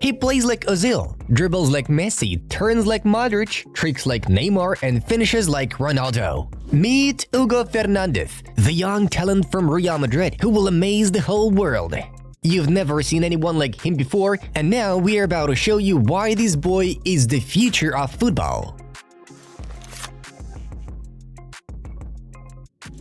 He plays like Ozil, dribbles like Messi, turns like Modric, tricks like Neymar, and finishes like Ronaldo. Meet Hugo Fernández, the young talent from Real Madrid who will amaze the whole world. You've never seen anyone like him before, and now we are about to show you why this boy is the future of football.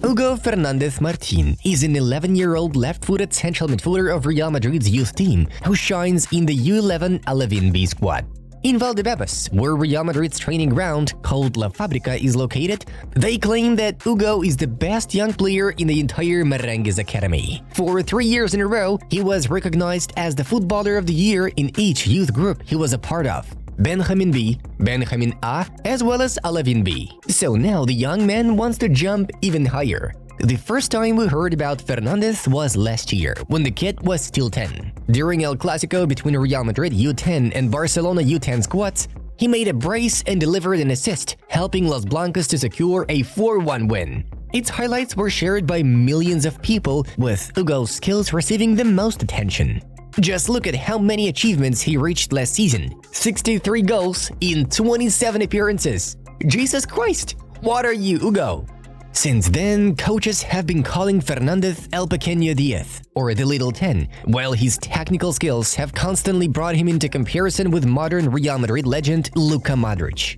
Hugo Fernández Martín is an 11-year-old left-footed central midfielder of Real Madrid's youth team who shines in the U11 Alevin B squad. In Valdebebas, where Real Madrid's training ground, called La Fábrica, is located, they claim that Hugo is the best young player in the entire Merengues academy. For 3 years in a row, he was recognized as the Footballer of the Year in each youth group he was a part of. Benjamin B, Benjamin A, as well as Alevin B. So now the young man wants to jump even higher. The first time we heard about Fernández was last year, when the kid was still 10. During El Clásico between Real Madrid U10 and Barcelona U10 squads, he made a brace and delivered an assist, helping Los Blancos to secure a 4-1 win. Its highlights were shared by millions of people, with Hugo's skills receiving the most attention. Just look at how many achievements he reached last season. 63 goals in 27 appearances. Jesus Christ! What are you, Hugo? Since then, coaches have been calling Fernández El Pequeño 10, or the Little 10, while his technical skills have constantly brought him into comparison with modern Real Madrid legend Luka Modric.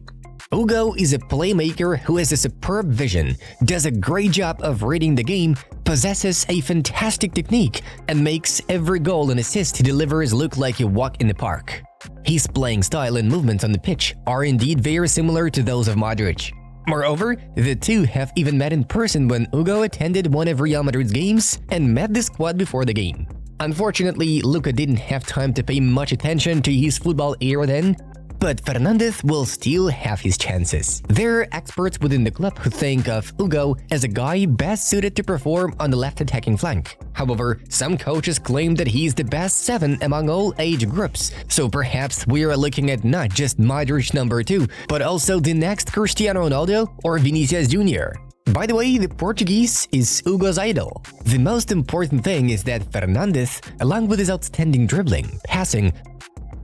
Hugo is a playmaker who has a superb vision, does a great job of reading the game, possesses a fantastic technique, and makes every goal and assist he delivers look like a walk in the park. His playing style and movements on the pitch are indeed very similar to those of Modric. Moreover, the two have even met in person when Hugo attended one of Real Madrid's games and met the squad before the game. Unfortunately, Luka didn't have time to pay much attention to his football era then, but Fernández will still have his chances. There are experts within the club who think of Hugo as a guy best suited to perform on the left attacking flank. However, some coaches claim that he's the best 7 among all age groups, so perhaps we are looking at not just Modric number 2, but also the next Cristiano Ronaldo or Vinicius Jr. By the way, the Portuguese is Hugo's idol. The most important thing is that Fernández, along with his outstanding dribbling, passing,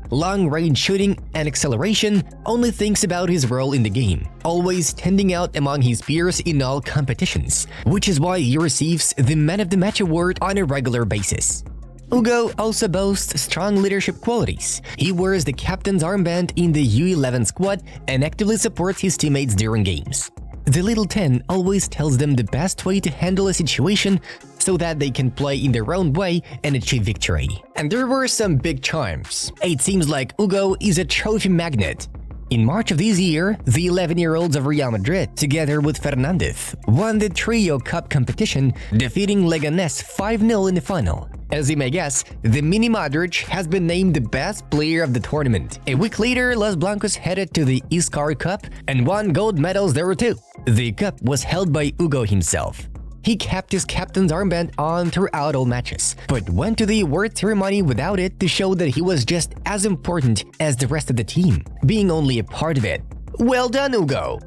long-range shooting, and acceleration, only thinks about his role in the game, always standing out among his peers in all competitions, which is why he receives the Man of the Match award on a regular basis. Hugo also boasts strong leadership qualities. He wears the captain's armband in the U11 squad and actively supports his teammates during games. The Little 10 always tells them the best way to handle a situation so that they can play in their own way and achieve victory. And there were some big charms. It seems like Hugo is a trophy magnet. In March of this year, the 11-year-olds of Real Madrid, together with Fernández, won the Trio Cup competition, defeating Leganés 5-0 in the final. As you may guess, the mini Modric has been named the best player of the tournament. A week later, Los Blancos headed to the Iscar Cup and won gold medals there too. The cup was held by Hugo himself. He kept his captain's armband on throughout all matches, but went to the award ceremony without it to show that he was just as important as the rest of the team, being only a part of it. Well done, Hugo!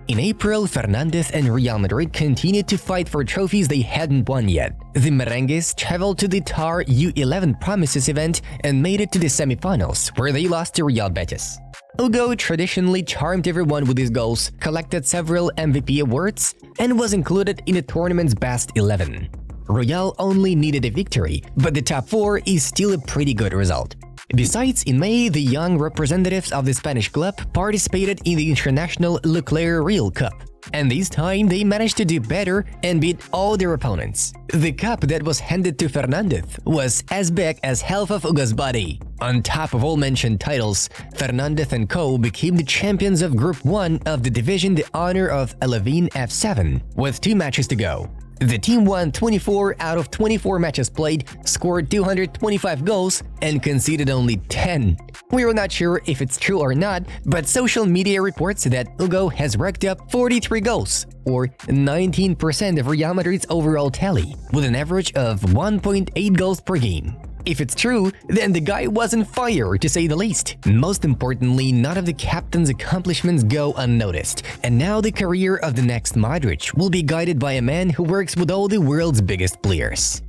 In April, Fernández and Real Madrid continued to fight for trophies they hadn't won yet. The Merengues traveled to the TAR U11 Promises event and made it to the semifinals, where they lost to Real Betis. Hugo traditionally charmed everyone with his goals, collected several MVP awards, and was included in the tournament's best 11. Real only needed a victory, but the top 4 is still a pretty good result. Besides, in May, the young representatives of the Spanish club participated in the international Leclerc Real Cup, and this time they managed to do better and beat all their opponents. The cup that was handed to Fernández was as big as half of Hugo's body. On top of all mentioned titles, Fernández and co. became the champions of Group 1 of the division, the honor of Alevin F7, with 2 matches to go. The team won 24 out of 24 matches played, scored 225 goals, and conceded only 10. We are not sure if it's true or not, but social media reports that Hugo has racked up 43 goals, or 19% of Real Madrid's overall tally, with an average of 1.8 goals per game. If it's true, then the guy was on fire, to say the least. Most importantly, none of the captain's accomplishments go unnoticed, and now the career of the next Modric will be guided by a man who works with all the world's biggest players.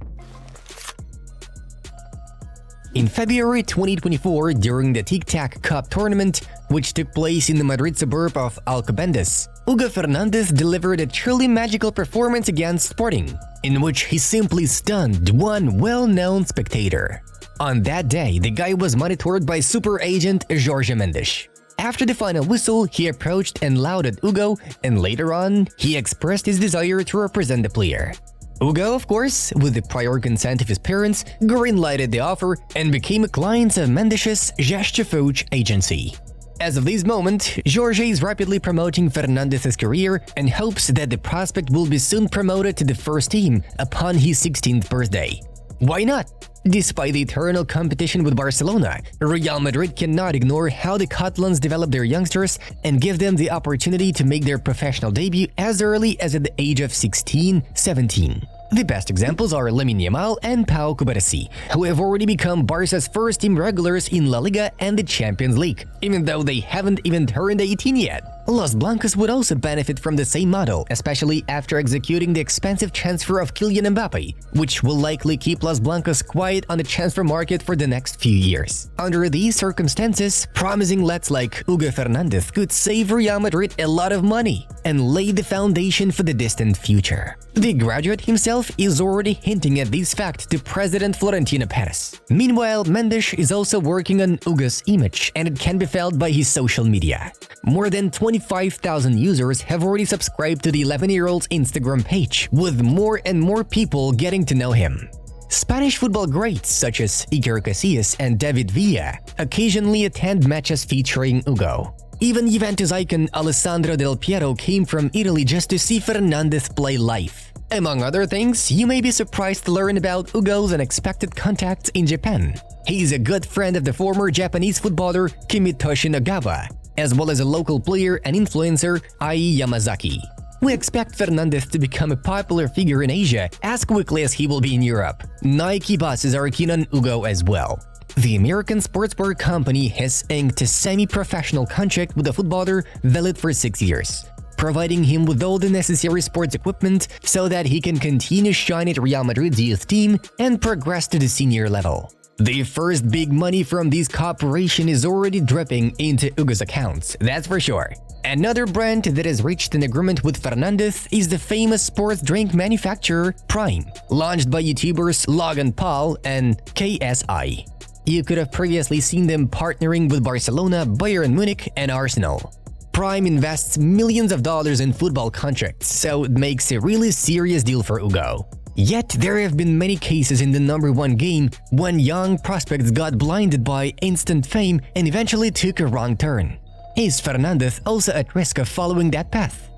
In February 2024, during the Tic Tac Cup tournament, which took place in the Madrid suburb of Alcobendas, Hugo Fernández delivered a truly magical performance against Sporting, in which he simply stunned one well-known spectator. On that day, the guy was monitored by super agent Jorge Mendes. After the final whistle, he approached and lauded Hugo, and later on, he expressed his desire to represent the player. Hugo, of course, with the prior consent of his parents, green-lighted the offer and became a client of Mendes' Gesture agency. As of this moment, Jorge is rapidly promoting Fernandez's career and hopes that the prospect will be soon promoted to the first team upon his 16th birthday. Why not? Despite the eternal competition with Barcelona, Real Madrid cannot ignore how the Catalans develop their youngsters and give them the opportunity to make their professional debut as early as at the age of 16-17. The best examples are Lamine Yamal and Pau Cubarsí, who have already become Barca's first-team regulars in La Liga and the Champions League, even though they haven't even turned 18 yet. Los Blancos would also benefit from the same model, especially after executing the expensive transfer of Kylian Mbappé, which will likely keep Los Blancos quiet on the transfer market for the next few years. Under these circumstances, promising lads like Hugo Fernández could save Real Madrid a lot of money and lay the foundation for the distant future. The graduate himself is already hinting at this fact to President Florentino Perez. Meanwhile, Mendes is also working on Hugo's image, and it can be felt by his social media. More than 25,000 users have already subscribed to the 11-year-old's Instagram page, with more and more people getting to know him. Spanish football greats such as Iker Casillas and David Villa occasionally attend matches featuring Hugo. Even Juventus icon Alessandro Del Piero came from Italy just to see Fernandez play live. Among other things, you may be surprised to learn about Hugo's unexpected contacts in Japan. He is a good friend of the former Japanese footballer Kimitoshi Nagawa, as well as a local player and influencer Ai Yamazaki. We expect Fernandez to become a popular figure in Asia as quickly as he will be in Europe. Nike bosses are keen on Hugo as well. The American sportswear company has inked a semi-professional contract with the footballer valid for 6 years, providing him with all the necessary sports equipment so that he can continue shining at Real Madrid's youth team and progress to the senior level. The first big money from this cooperation is already dripping into Hugo's accounts, that's for sure. Another brand that has reached an agreement with Fernandez is the famous sports drink manufacturer Prime, launched by YouTubers Logan Paul and KSI. You could have previously seen them partnering with Barcelona, Bayern Munich, and Arsenal. Prime invests millions of dollars in football contracts, so it makes a really serious deal for Hugo. Yet, there have been many cases in the #1 game when young prospects got blinded by instant fame and eventually took a wrong turn. Is Fernandez also at risk of following that path?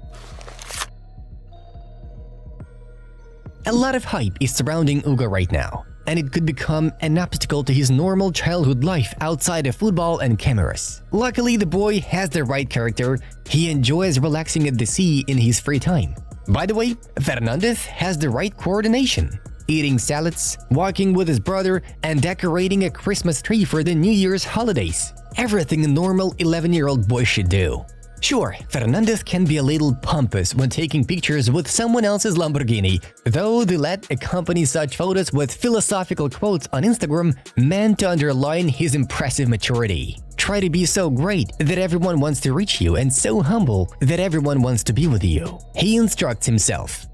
A lot of hype is surrounding Hugo right now, and it could become an obstacle to his normal childhood life outside of football and cameras. Luckily, the boy has the right character. He enjoys relaxing at the sea in his free time. By the way, Fernandez has the right coordination. Eating salads, walking with his brother, and decorating a Christmas tree for the New Year's holidays. Everything a normal 11-year-old boy should do. Sure, Fernandez can be a little pompous when taking pictures with someone else's Lamborghini, though the lad accompanies such photos with philosophical quotes on Instagram meant to underline his impressive maturity. Try to be so great that everyone wants to reach you and so humble that everyone wants to be with you, he instructs himself.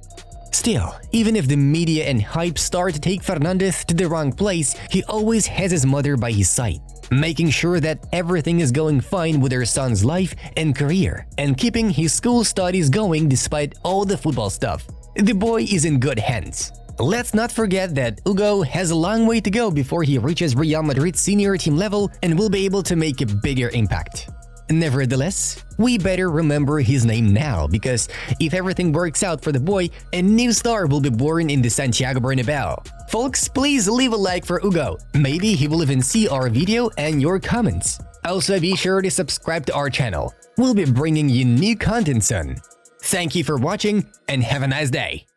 Still, even if the media and hype start to take Fernandez to the wrong place, he always has his mother by his side, making sure that everything is going fine with her son's life and career, and keeping his school studies going despite all the football stuff. The boy is in good hands. Let's not forget that Hugo has a long way to go before he reaches Real Madrid's senior team level and will be able to make a bigger impact. Nevertheless, we better remember his name now, because if everything works out for the boy, a new star will be born in the Santiago Bernabeu. Folks, please leave a like for Hugo. Maybe he will even see our video and your comments. Also, be sure to subscribe to our channel. We'll be bringing you new content soon. Thank you for watching and have a nice day.